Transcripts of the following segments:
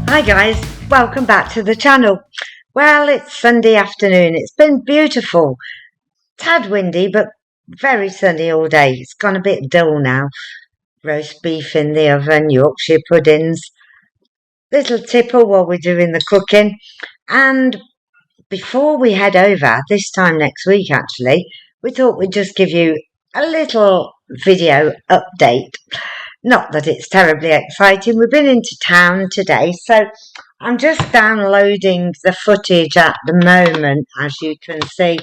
Hi guys, welcome back to the channel. Well, it's Sunday afternoon. It's been beautiful. Tad windy, but very sunny all day. It's gone a bit dull now. Roast beef in the oven, Yorkshire puddings, little tipple while we're doing the cooking. And before we head over, this time next week actually, we thought we'd just give you a little video update. Not that it's terribly exciting. We've been into town today, so I'm just downloading the footage at the moment. As you can see,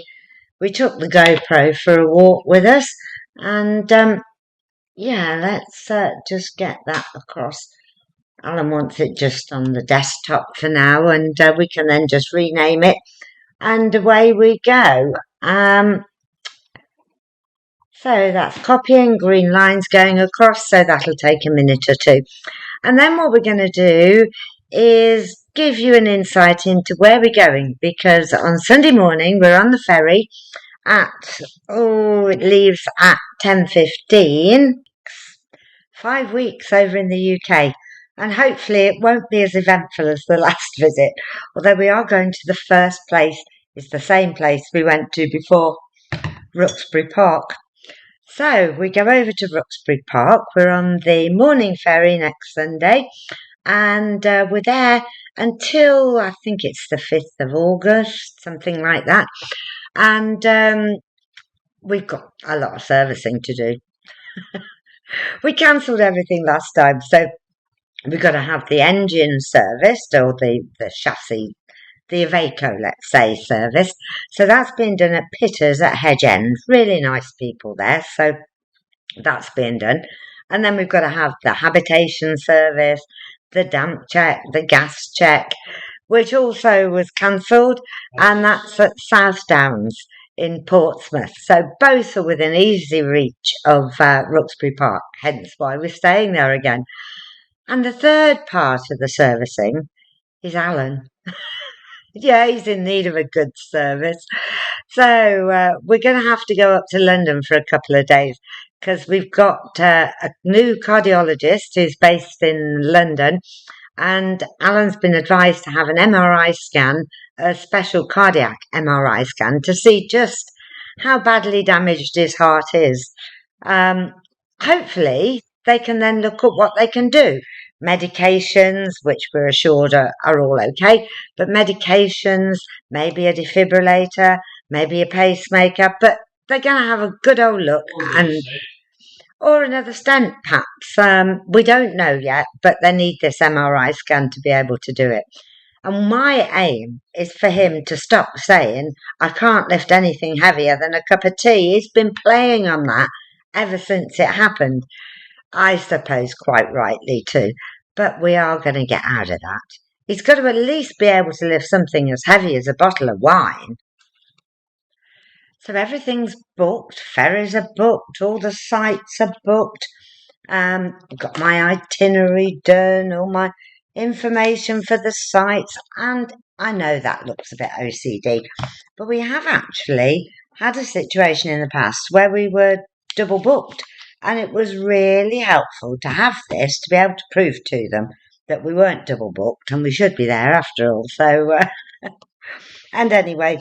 we took the GoPro for a walk with us, and yeah, let's just get that across. Alan wants it just on the desktop for now, and we can then just rename it, and away we go. So that's copying, green lines going across, so that'll take a minute or two. And then what we're going to do is give you an insight into where we're going, because on Sunday morning we're on the ferry it leaves at 10:15. 5 weeks over in the UK, and hopefully it won't be as eventful as the last visit, although we are going to the first place. It's the same place we went to before, Roxbury Park. So we go over to Roxbury Park. We're on the morning ferry next Sunday, and we're there until I think it's the 5th of August, something like that. And we've got a lot of servicing to do. We cancelled everything last time, so we've got to have the engine serviced, or the chassis, the Iveco, let's say, service. So that's been done at Pitters at Hedge End. Really nice people there, so that's been done. And then we've got to have the habitation service, the damp check, the gas check, which also was cancelled, and that's at South Downs in Portsmouth. So both are within easy reach of Roxbury Park, hence why we're staying there again. And the third part of the servicing is Alan. Yeah, he's in need of a good service. So we're going to have to go up to London for a couple of days, because we've got a new cardiologist who's based in London, and Alan's been advised to have an MRI scan, a special cardiac MRI scan, to see just how badly damaged his heart is. Hopefully, they can then look at what they can do. Medications, which we're assured are all okay, but medications, maybe a defibrillator, maybe a pacemaker, but they're going to have a good old look, or another stent, perhaps. We don't know yet, but they need this MRI scan to be able to do it. And my aim is for him to stop saying, I can't lift anything heavier than a cup of tea. He's been playing on that ever since it happened. I suppose quite rightly too, but we are going to get out of that. He's got to at least be able to lift something as heavy as a bottle of wine. So everything's booked, ferries are booked, all the sites are booked. I've got my itinerary done, all my information for the sites, and I know that looks a bit OCD, but we have actually had a situation in the past where we were double booked, and it was really helpful to have this to be able to prove to them that we weren't double booked and we should be there after all. So, and anyway,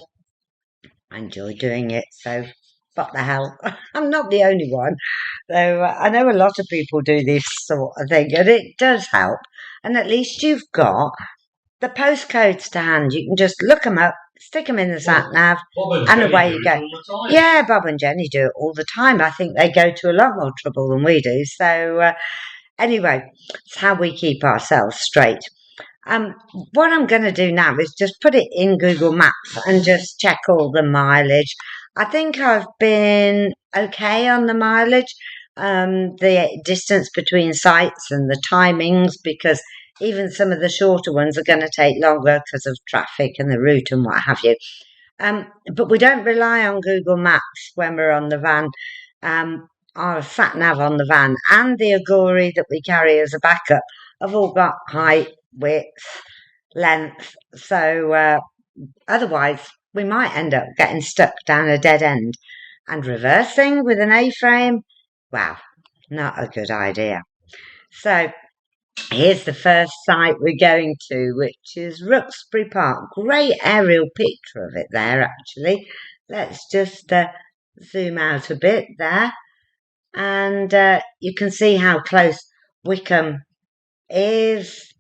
I enjoy doing it, so what the hell? I'm not the only one, though. I know a lot of people do this sort of thing, and it does help. And at least you've got the postcodes to hand. You can just look them up, stick them in the sat nav, and away you go. Yeah, Bob and Jenny do it all the time. I think they go to a lot more trouble than we do. So anyway, it's how we keep ourselves straight. What I'm going to do now is just put it in Google Maps and just check all the mileage. I think I've been okay on the mileage, the distance between sites and the timings, because even some of the shorter ones are going to take longer because of traffic and the route and what have you. But we don't rely on Google Maps when we're on the van. Our sat nav on the van and the Agori that we carry as a backup have all got height, width, length. So otherwise, we might end up getting stuck down a dead end. And reversing with an A-frame, wow, not a good idea. So here's the first site we're going to, which is Rooksbury Park. Great aerial picture of it there, actually. Let's just zoom out a bit there. And you can see how close Wickham is.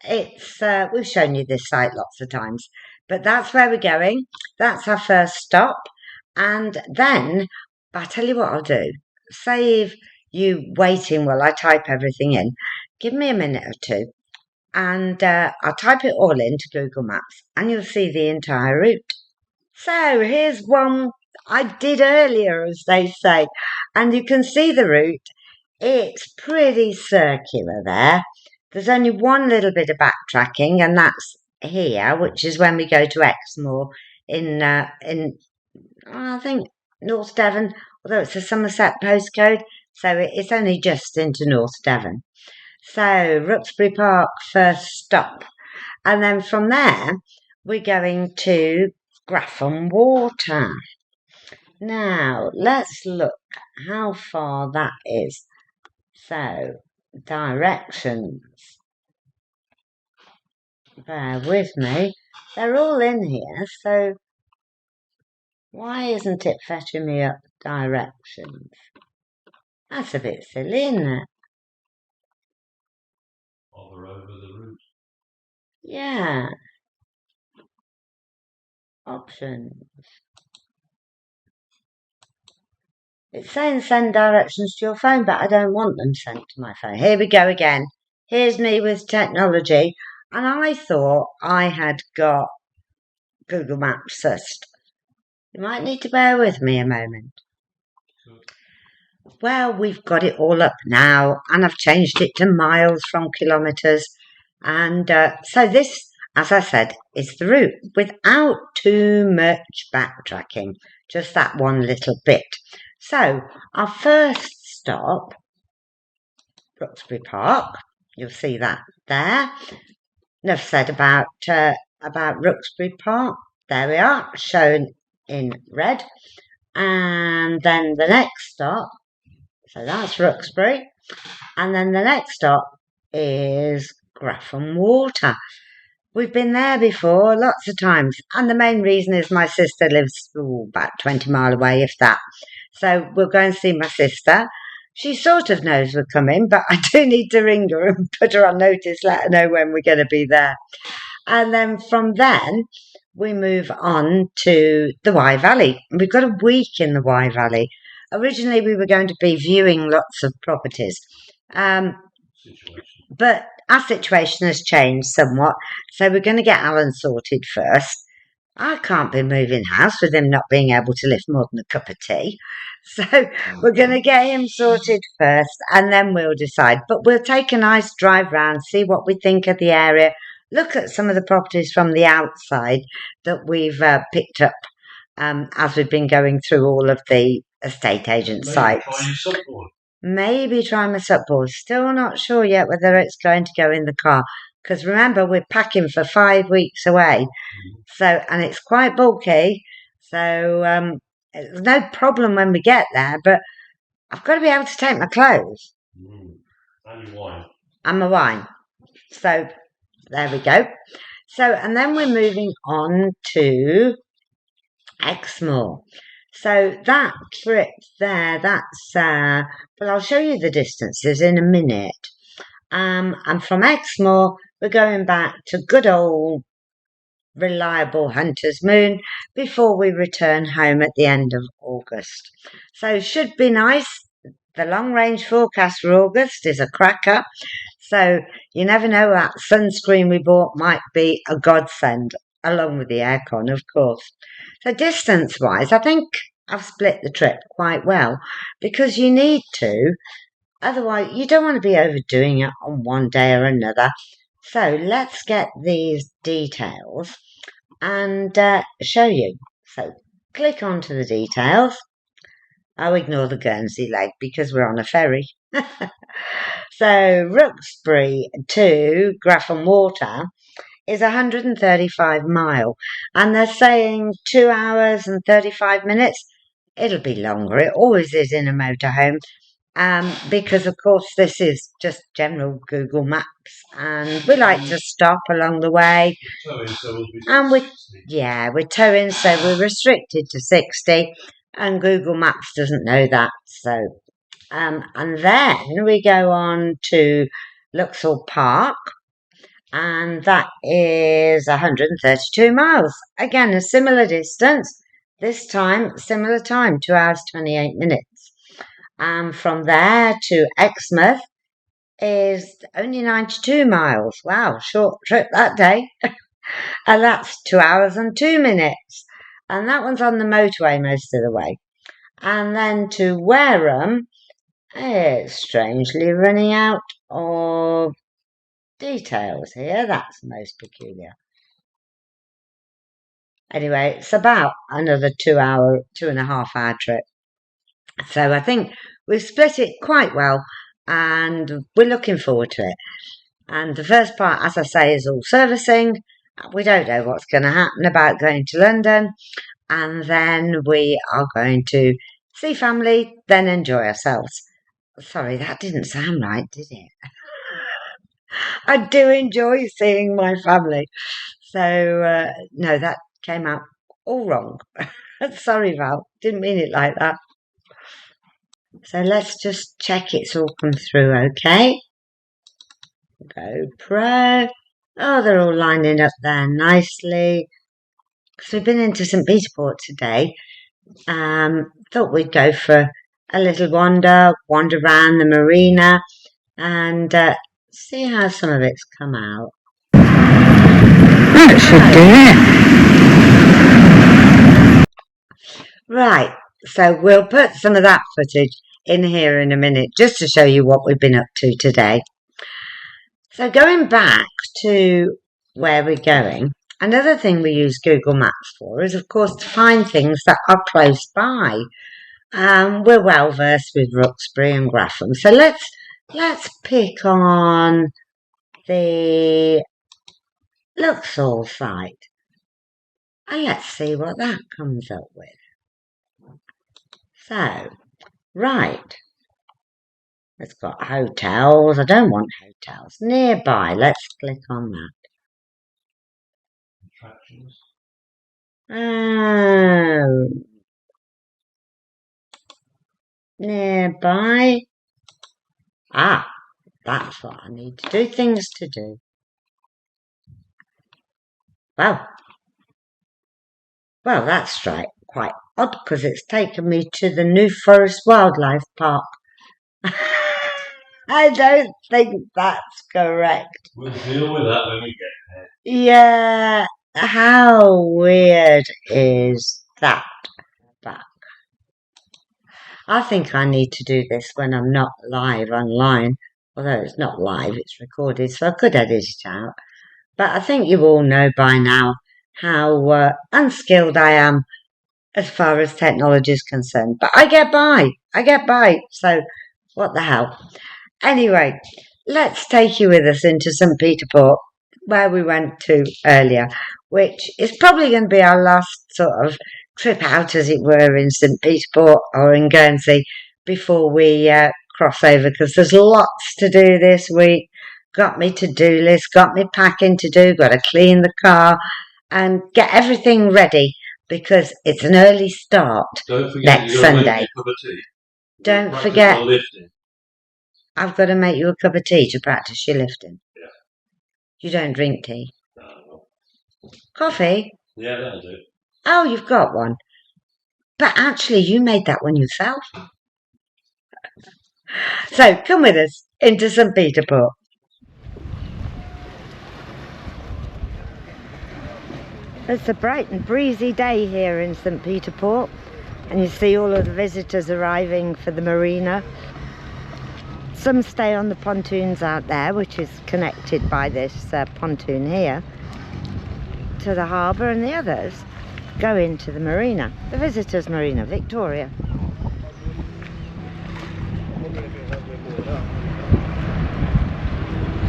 It's we've shown you this site lots of times, but that's where we're going. That's our first stop. And then, but I tell you what I'll do. Save you waiting while I type everything in. Give me a minute or two, and I'll type it all into Google Maps, and you'll see the entire route. So here's one I did earlier, as they say, and you can see the route. It's pretty circular there. There's only one little bit of backtracking, and that's here, which is when we go to Exmoor in I think North Devon, although it's a Somerset postcode, so it's only just into North Devon. So Rooksbury Park, first stop, and then from there we're going to Grafham Water. Now let's look how far that is. So directions. Bear with me. They're all in here, so why isn't it fetching me up directions? That's a bit silly, isn't it? Hover over the route. Yeah. Options. It's saying send directions to your phone, but I don't want them sent to my phone. Here we go again. Here's me with technology, and I thought I had got Google Maps first. You might need to bear with me a moment. Well, we've got it all up now, and I've changed it to miles from kilometres. And so this, as I said, is the route without too much backtracking, just that one little bit. So our first stop, Rooksbury Park, you'll see that there. Enough said about Rooksbury Park. There we are, shown in red. And then the next stop, so that's Rooksbury, and then the next stop is Grafham Water. We've been there before lots of times, and the main reason is my sister lives about 20 miles away, if that. So we'll go and see my sister. She sort of knows we're coming, but I do need to ring her and put her on notice, let her know when we're going to be there. And then from then, we move on to the Wye Valley. We've got a week in the Wye Valley. Originally, we were going to be viewing lots of properties, but our situation has changed somewhat. So we're going to get Alan sorted first. I can't be moving house with him not being able to lift more than a cup of tea. So we're going to get him sorted first, and then we'll decide. But we'll take a nice drive round, see what we think of the area, look at some of the properties from the outside that we've picked up as we've been going through all of the estate agent sites. Maybe try my supboard. Still not sure yet whether it's going to go in the car. Because remember, we're packing for 5 weeks away. So, and it's quite bulky. So, there's no problem when we get there. But I've got to be able to take my clothes. And your wine. And my wine. So, there we go. So, and then we're moving on to Exmoor. So that trip there, that's, well, I'll show you the distances in a minute. And from Exmoor, we're going back to good old reliable Hunter's Moon before we return home at the end of August. So should be nice. The long range forecast for August is a cracker. So you never know, that sunscreen we bought might be a godsend, along with the aircon, of course. So distance-wise, I think I've split the trip quite well, because you need to. Otherwise, you don't want to be overdoing it on one day or another. So let's get these details and show you. So click onto the details. I'll ignore the Guernsey leg because we're on a ferry. So Rooksbury to Grafham Water is 135 mile, and they're saying 2 hours and 35 minutes. It'll be longer. It always is in a motorhome. because of course this is just general Google Maps, and we like to stop along the way. And we're towing, so we're restricted to 60, and Google Maps doesn't know that. So, and then we go on to Luxor Park, and that is 132 miles. Again, a similar distance. This time, similar time, 2 hours 28 minutes. And from there to Exmouth is only 92 miles. Wow, short trip that day. And that's 2 hours and 2 minutes. And that one's on the motorway most of the way. And then to Wareham, it's strangely running out of details here. That's most peculiar. Anyway, it's about another 2.5 hour trip. So I think we've split it quite well, and we're looking forward to it. And the first part, as I say, is all servicing. We don't know what's going to happen about going to London. And then we are going to see family, then enjoy ourselves. Sorry, that didn't sound right, did it? I do enjoy seeing my family. So, no, that came out all wrong. Sorry, Val. Didn't mean it like that. So let's just check it's all come through okay. GoPro. Oh, they're all lining up there nicely. Because we've been into St. Peter Port today. Thought we'd go for a little wander around the marina, and see how some of it's come out. That should do it. Right, so we'll put some of that footage in here in a minute, just to show you what we've been up to today. So going back to where we're going, another thing we use Google Maps for is, of course, to find things that are close by. We're well versed with Roxbury and Graffham, so let's pick on the Luxor site, and let's see what that comes up with. So, right, it's got hotels. I don't want hotels. Nearby, let's click on that. Attractions. Nearby. Ah, that's what I need to do. Things to do. Well, that's right. Quite odd, because it's taken me to the New Forest Wildlife Park. I don't think that's correct. We'll deal with that when we get there. Yeah, how weird is that? Back. I think I need to do this when I'm not live online, although it's not live, it's recorded, so I could edit it out. But I think you all know by now how unskilled I am as far as technology is concerned. But I get by, so what the hell. Anyway, let's take you with us into St. Peter Port, where we went to earlier, which is probably going to be our last sort of trip out, as it were, in St. Peter Port or in Guernsey before we cross over, because there's lots to do this week. Got me to-do list, got me packing to do, got to clean the car and get everything ready, because it's an early start. Don't forget next Sunday. Don't forget. I've got to make you a cup of tea to practice your lifting. Yeah. You don't drink tea? No. Coffee? Yeah, that'll do. Oh, you've got one. But actually, you made that one yourself. So, come with us into St. Peter Port. It's a bright and breezy day here in St. Peter Port, and you see all of the visitors arriving for the marina. Some stay on the pontoons out there, which is connected by this pontoon here to the harbour, and the others go into the marina, the visitors' marina, Victoria.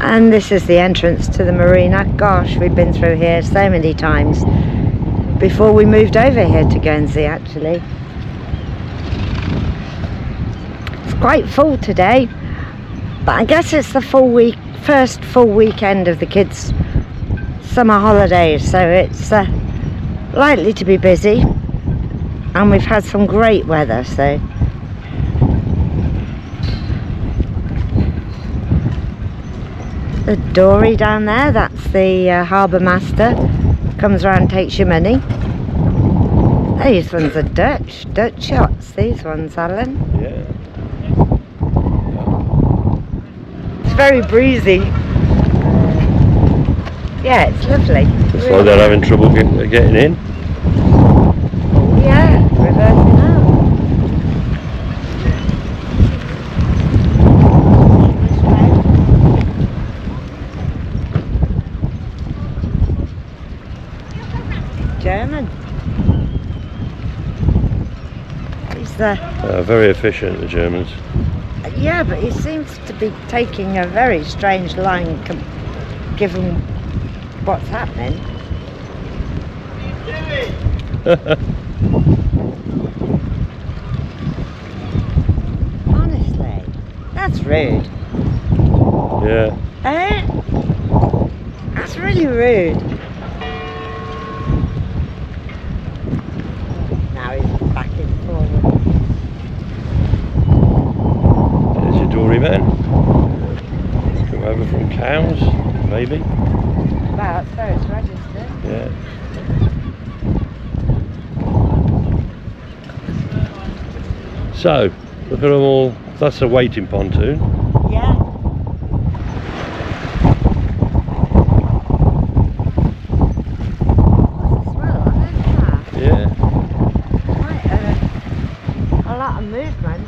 And this is the entrance to the marina. Gosh, we've been through here so many times before we moved over here to Guernsey, actually. It's quite full today, but I guess it's the first full weekend of the kids' summer holidays, so it's likely to be busy, and we've had some great weather, so the dory down there, that's the harbour master, comes around and takes your money. These ones are Dutch yachts, these ones, Alan. Yeah. It's very breezy. Yeah, it's lovely. It's like they're having trouble getting in. Oh yeah, reversing out. German. He's Very efficient, the Germans. yeah, but he seems to be taking a very strange line given what's happening. Honestly, that's rude. Yeah. Eh? That's really rude. Now he's backing forward. There's your doryman. He's come over from Cows, maybe. Wow, that's where it's registered. Yeah. So, look at them all. That's a waiting pontoon. Yeah. Well, I like that. Yeah. Quite a lot of movement.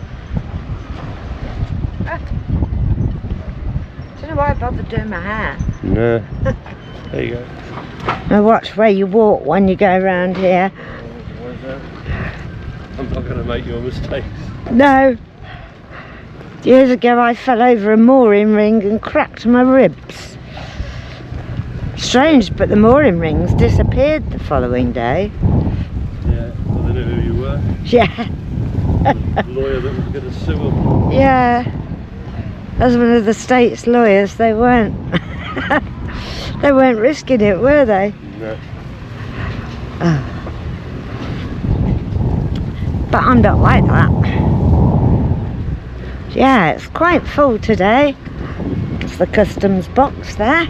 Don't know why I bothered doing my hair. No. There you go. Now watch where you walk when you go around here. Where's that? I'm not going to make your mistakes. No. Years ago I fell over a mooring ring and cracked my ribs. Strange, but the mooring rings disappeared the following day. Yeah, well, they knew who you were. Yeah. The lawyer that was going to sue them. Yeah. As one of the state's lawyers, they weren't. They weren't risking it, were they? No. Oh. But I'm not like that. Yeah, it's quite full today. It's the customs box there.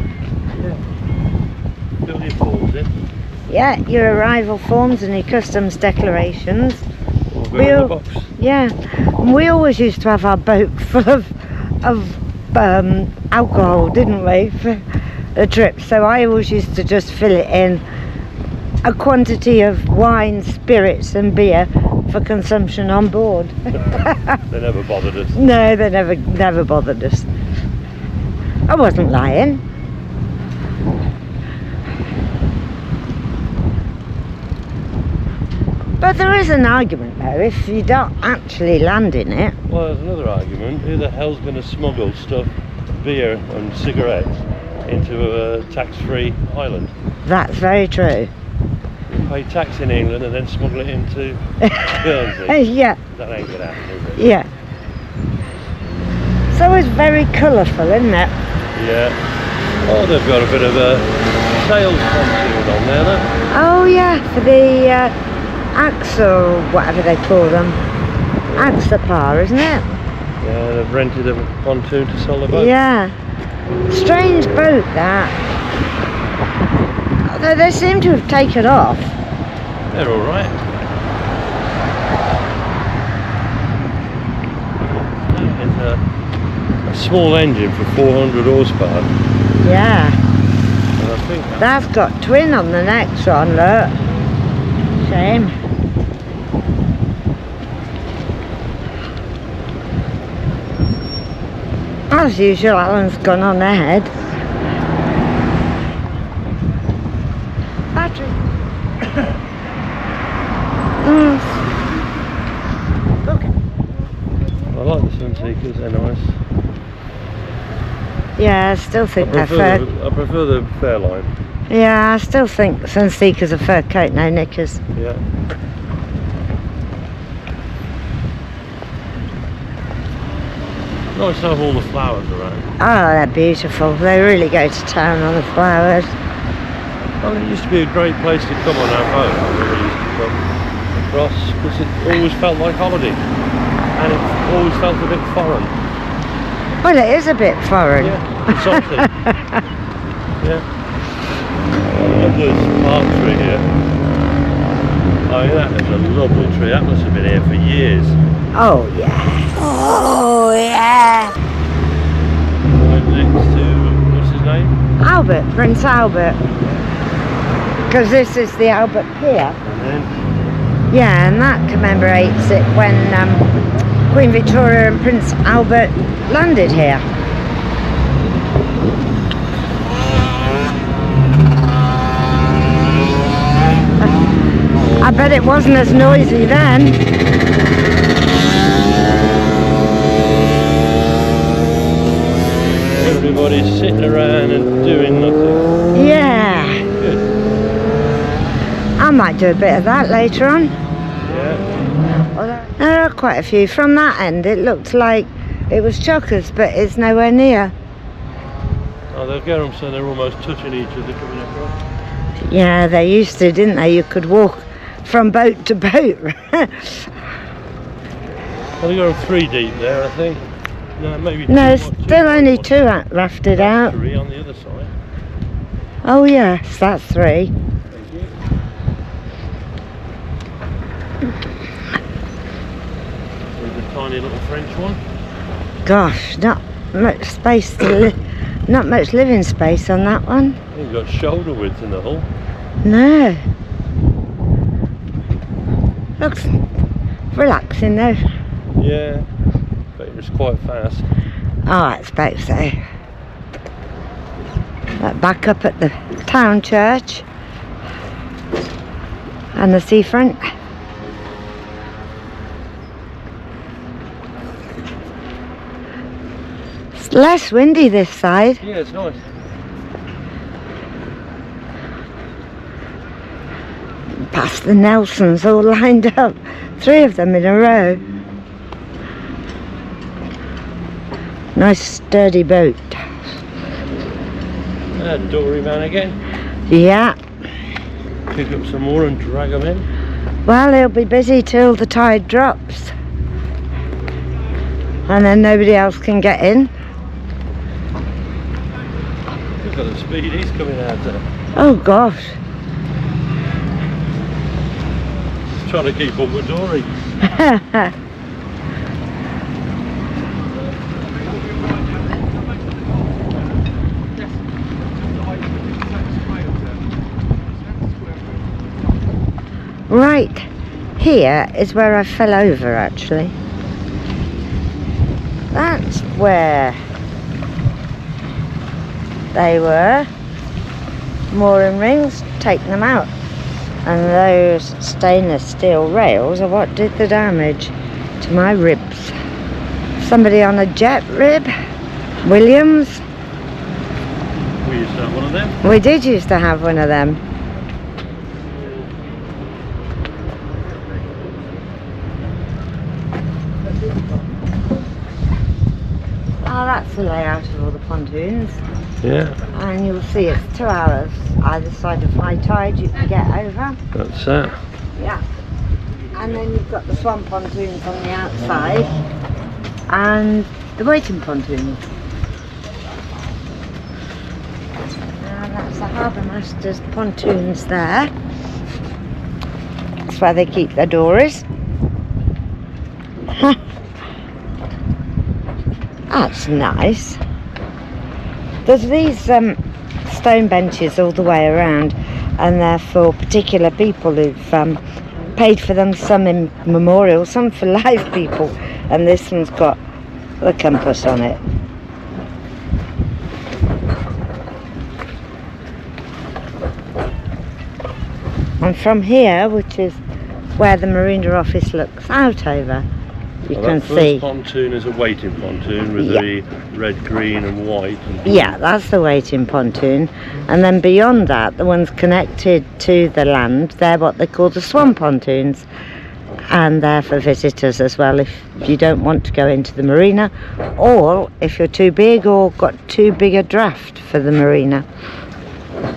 Fill your forms in. Yeah, your arrival forms and your customs declarations. Or go in the box. Yeah, and we always used to have our boat full of alcohol, didn't we, for the trip? So I always used to just fill it in a quantity of wine, spirits and beer for consumption on board. They never bothered us. No, they never bothered us. I wasn't lying. But there is an argument though, if you don't actually land in it. Well, there's another argument. Who the hell's going to smuggle stuff, beer and cigarettes into a tax-free island? That's very true. Pay tax in England and then smuggle it into Guernsey. Yeah, That ain't going to happen, is it? yeah. So it's very colourful, isn't it? Yeah. Oh, they've got a bit of a sails pontoon on there, though. Oh yeah, for the Axle, whatever they call them. Axopar, isn't it? Yeah, they've rented a pontoon to sell the boat. Yeah. Strange boat that. Although they seem to have taken off. They're all right. It's a small engine for 400 horsepower. Yeah. And I think That's got twin on the next one, look. Shame. As usual, Alan's gone on ahead. Battery. Okay. I like the Sunseekers, they're nice. Yeah, I still think they're fur. I prefer the Fairline. Yeah, I still think Sunseekers are fur coat, no knickers. Yeah. Nice to have all the flowers around. Oh, they're beautiful. They really go to town on the flowers. Well, it used to be a great place to come on our boat. We used to come across because it always felt like holiday, and it always felt a bit foreign. Well, it is a bit foreign. Yeah, it's something. Yeah. And there's a palm tree here. Oh, yeah, that is a lovely tree. That must have been here for years. Oh, yeah. Oh, yeah. Right next to, what's his name? Albert, Prince Albert. Because this is the Albert Pier. And then, Yeah, and that commemorates it when Queen Victoria and Prince Albert landed here. I bet it wasn't as noisy then. everybody's sitting around and doing nothing. Yeah, Good. I might do a bit of that later on. Yeah. Although there are quite a few. From that end it looked like it was Chockers, but it's nowhere near. Oh, they'll get them so they're almost touching each other coming across. Yeah, they used to, didn't they? You could walk from boat to boat. Well, they got them 3 deep there, I think. No, maybe No, two, still only 2 rafted out. 3 on the other side. Oh yes, that's 3. Thank you. There's a tiny little French one. Gosh, not much space to not much living space on that one. You've got shoulder width in the hull. No. Looks relaxing though. Yeah, but it's quite fast. Oh, I suppose so. Back up at the town church and the seafront. It's less windy this side. Yeah, it's nice. Past the Nelsons all lined up, 3 of them in a row. Nice sturdy boat. Dory man again. Yeah, Pick up some more and drag them in. well, he'll be busy till the tide drops. And then nobody else can get in. Look at the speed he's coming out there. Oh gosh. He's trying to keep up with Dory. Right, here is where I fell over actually. That's where they were. Mooring rings, take them out. And those stainless steel rails are what did the damage to my ribs. Somebody on a jet rib, Williams. We used to have one of them. We did used to have one of them. Oh, that's the layout of all the pontoons. Yeah, And you'll see it's 2 hours either side of high tide you can get over. that's that. Yeah. And then you've got the swan pontoons on the outside and the waiting pontoons. And that's the Harbour Master's pontoons there. That's where they keep their dories. That's nice. There's these stone benches all the way around, and they're for particular people who've paid for them, some in memorial, some for live people, and this one's got the compass on it. And from here, which is where the marina office looks out over, you Well, can that first see. pontoon is a waiting pontoon with Yeah. the red, green and white. And Yeah, that's the waiting pontoon. And then beyond that, the ones connected to the land, they're what they call the swan pontoons. and they're for visitors as well if you don't want to go into the marina, or if you're too big or got too big a draft for the marina.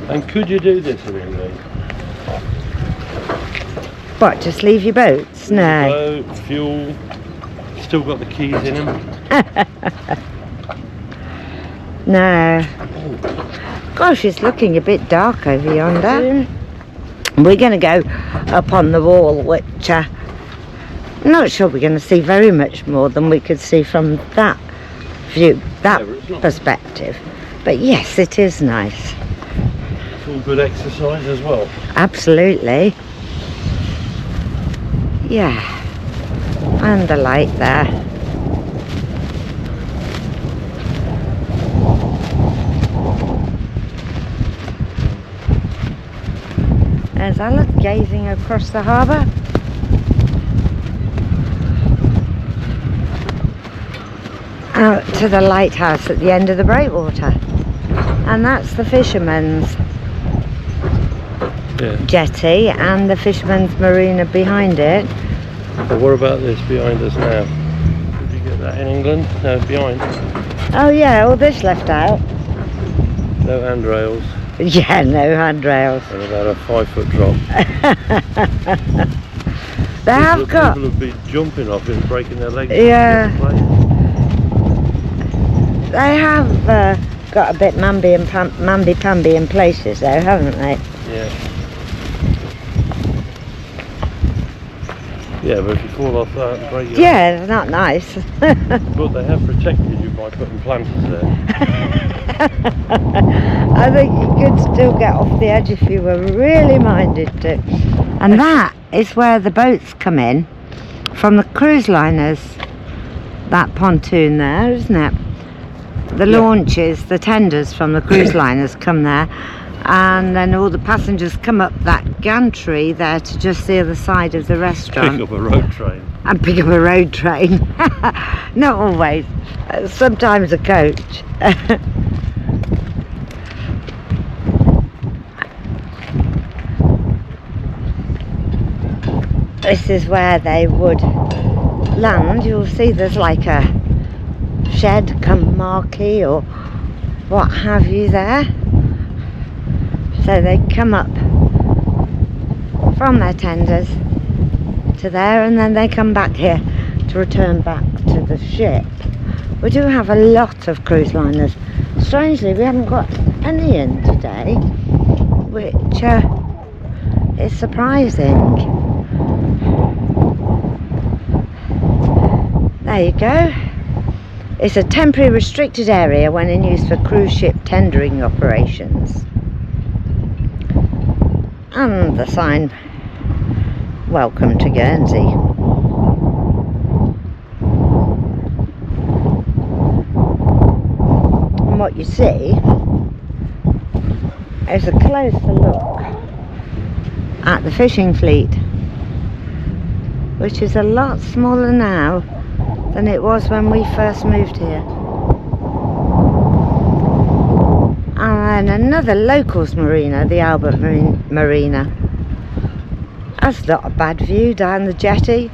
And could you do this in England? What, just leave your boats? No. Boat, fuel, still got the keys in them. No. Gosh, it's looking a bit dark over yonder. We're going to go up on the wall, which I'm not sure we're going to see very much more than we could see from that view, that perspective. But yes, it is nice. It's all good exercise as well. Absolutely. Yeah. And the light there. There's Alice gazing across the harbour. Out to the lighthouse at the end of the breakwater. And that's the fisherman's jetty and the fisherman's marina behind it. But what about this behind us now? Did you get that in England? No, behind. Oh yeah, all this left out. No handrails. Yeah, no handrails. And about a 5-foot drop. They have got... People have been jumping off and breaking their legs. Yeah. They have got a bit mamby-pamby in places though, haven't they? Yeah. Yeah, but if you fall off that and break your Yeah, it's not nice. But they have protected you by putting planters there. I think you could still get off the edge if you were really minded to. And that is where the boats come in from the cruise liners. That pontoon there, isn't it? The launches, the tenders from the cruise liners come there, and then all the passengers come up that gantry there to just the other side of the restaurant. Pick up a road train. And pick up a road train. Not always. Sometimes a coach. This is where they would land. You'll see there's like a shed come marquee or what have you there. So they come up from their tenders to there, and then they come back here to return back to the ship. We do have a lot of cruise liners. Strangely, we haven't got any in today, which is surprising. There you go. It's a temporary restricted area when in use for cruise ship tendering operations. And the sign, welcome to Guernsey. And what you see is a closer look at the fishing fleet, which is a lot smaller now than it was when we first moved here. And then another locals marina, the Albert Marina. That's not a bad view down the jetty,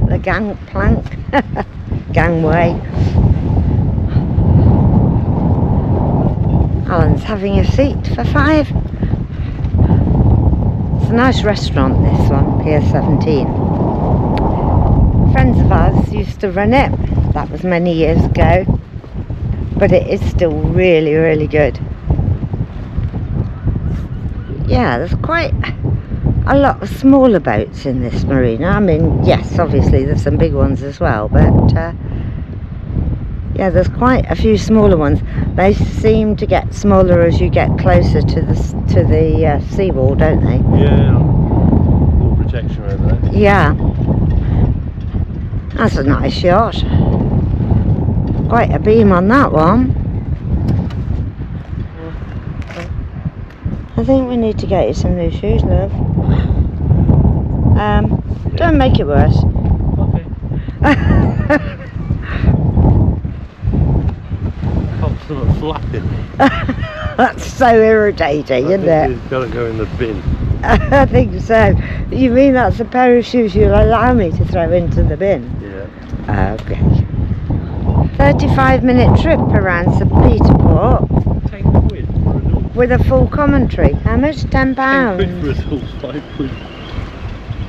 the gangplank, gangway. Alan's having a seat for 5. It's a nice restaurant, this one, Pier 17. Friends of ours used to run it. That was many years ago, but it is still really, really good. Yeah, there's quite a lot of smaller boats in this marina. I mean, yes, obviously there's some big ones as well, but yeah, there's quite a few smaller ones. They seem to get smaller as you get closer to the seawall, don't they? Yeah, more protection over there. Yeah. That's a nice yacht. Quite a beam on that one. I think we need to get you some new shoes, love. Don't make it worse. Okay. Constant flapping. That's so irritating, isn't it? It's got to go in the bin. I think so. You mean that's a pair of shoes you'll allow me to throw into the bin? Yeah. Okay. 35-minute trip around St Peterport £10 for adults. with a full commentary. How much? £10? £10 for adults, £5.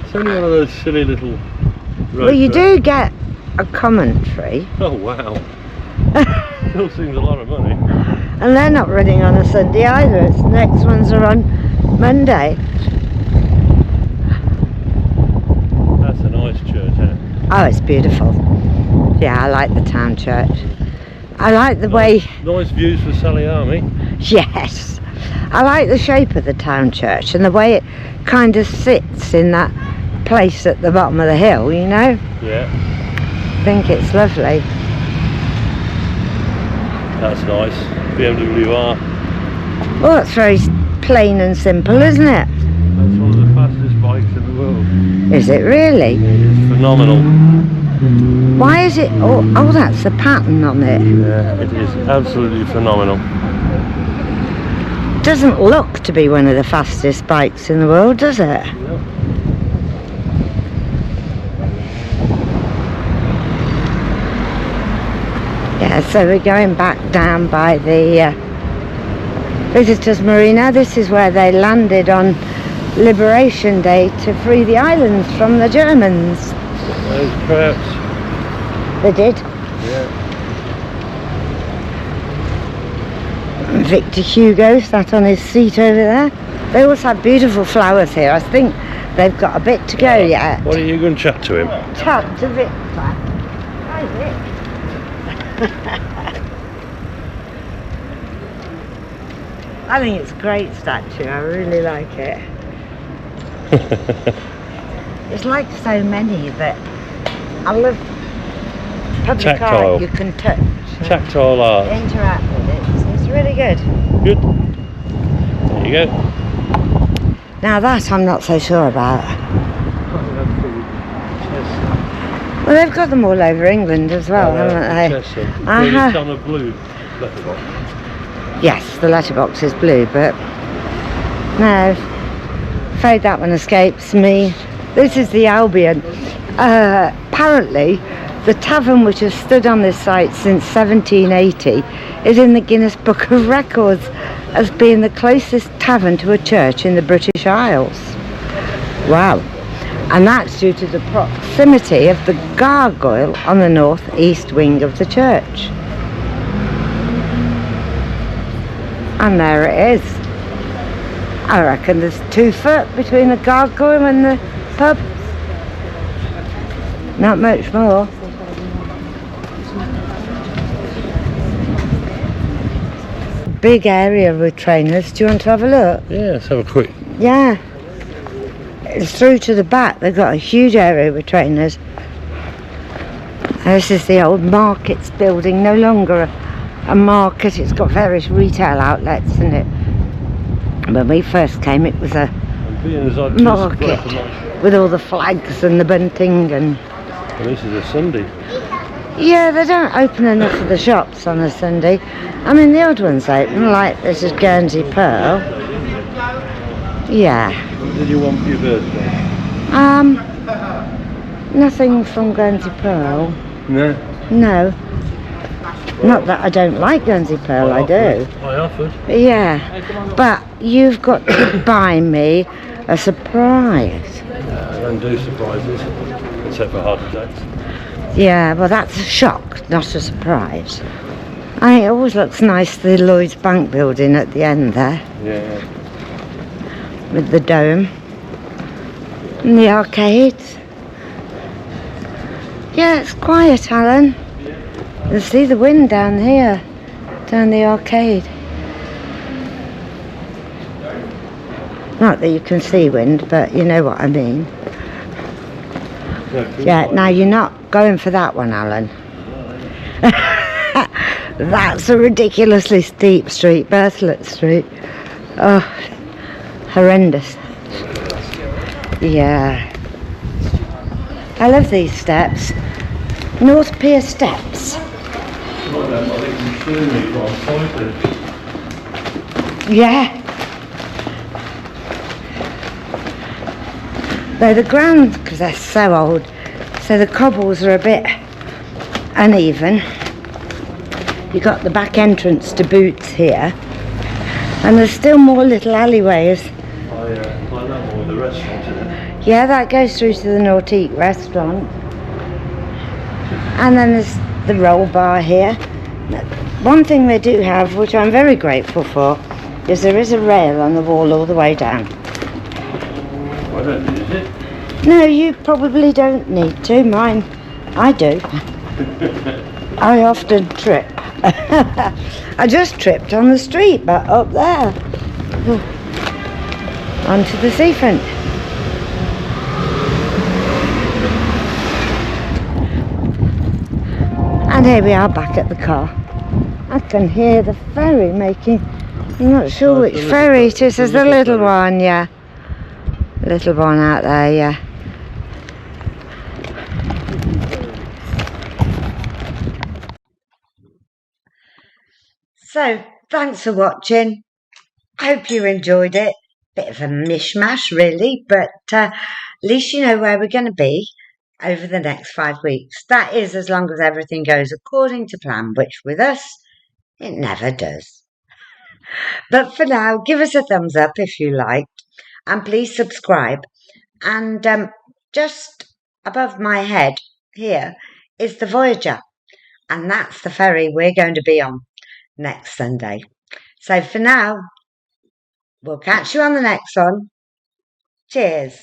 It's only one of those silly little road Well, you trips. do get a commentary, Oh wow. Still seems a lot of money. and they're not running on a Sunday either. Its next ones are on Monday. That's a nice church, isn't it? Oh, it's beautiful. Yeah, I like the town church. I like the way, Nice views for Sally Army. yes, I like the shape of the town church and the way it kind of sits in that place at the bottom of the hill, you know? Yeah. I think it's lovely. That's nice. BMW R. Well, it's very plain and simple, isn't it? That's one of the fastest bikes in the world. Is it really? It is phenomenal. Why is it? Oh, that's the pattern on it. Yeah, it is absolutely phenomenal. Doesn't look to be one of the fastest bikes in the world, does it? Yeah, so we're going back down by the Visitors Marina. This is where they landed on Liberation Day to free the islands from the Germans. Those crowds. They did. Yeah. Victor Hugo sat on his seat over there. They also have beautiful flowers here. I think they've got a bit to go yet. What are you going to chat to him? Chat to Victor. Hi, Vic. I think it's a great statue. I really like it. It's like so many that I love public Tactile. art you can touch. and Tactile art. interact with it. It's really good. Good. There you go. Now that I'm not so sure about. Well, they've got them all over England as well, haven't they? It's on a blue letterbox. Yes, the letterbox is blue, but no, afraid that one escapes me. This is the Albion. Apparently, the tavern which has stood on this site since 1780 is in the Guinness Book of Records as being the closest tavern to a church in the British Isles. Wow. And that's due to the proximity of the gargoyle on the north-east wing of the church. And there it is. I reckon there's 2 foot between the gargoyle and the pub. Not much more. Big area with trainers. Do you want to have a look? Yeah, let's have a quick. Yeah. It's through to the back. They've got a huge area with trainers. This is the old markets building, no longer a market. It's got various retail outlets in it. When we first came, it was a And being as I've market with all the flags and the bunting and... And this is a Sunday. Yeah, they don't open enough of the shops on a Sunday. I mean, the odd ones open, like this is Guernsey Pearl. Yeah. What did you want for your birthday? Nothing from Guernsey Pearl. No. No. Not that I don't like Guernsey Pearl, I do. I offered. Yeah. But you've got to buy me a surprise. I don't do surprises, except for heart attacks. Yeah, well that's a shock, not a surprise. I think it always looks nice, the Lloyds Bank building at the end there, Yeah. with the dome. And the arcades. Yeah, it's quiet, Alan. You see the wind down here, down the arcade. Not that you can see wind, but you know what I mean. Yeah, now you're not going for that one, Alan. That's a ridiculously steep street, Berthelot Street. Oh, horrendous. Yeah. I love these steps. North Pier steps. Yeah. Though the ground, because they're so old, so the cobbles are a bit uneven. You've got the back entrance to Boots here, and there's still more little alleyways. I know more the restaurant, isn't it? Yeah, that goes through to the Nautique restaurant. And then there's the roll bar here. One thing they do have, which I'm very grateful for, is there is a rail on the wall all the way down. I don't use it. No, you probably don't need to. Mine, I do. I often trip. I just tripped on the street, but up there. Onto the seafront. And here we are back at the car. I can hear the ferry making, I'm not sure which ferry it is. There's the little one, yeah. Little one out there, yeah. So, thanks for watching. I hope you enjoyed it. Bit of a mishmash, really, but at least you know where we're going to be over the next 5 weeks. That is as long as everything goes according to plan, which with us, it never does. But for now, give us a thumbs up if you liked, and please subscribe. And just above my head here is the Voyager, and that's the ferry we're going to be on next Sunday. So for now, we'll catch you on the next one. Cheers.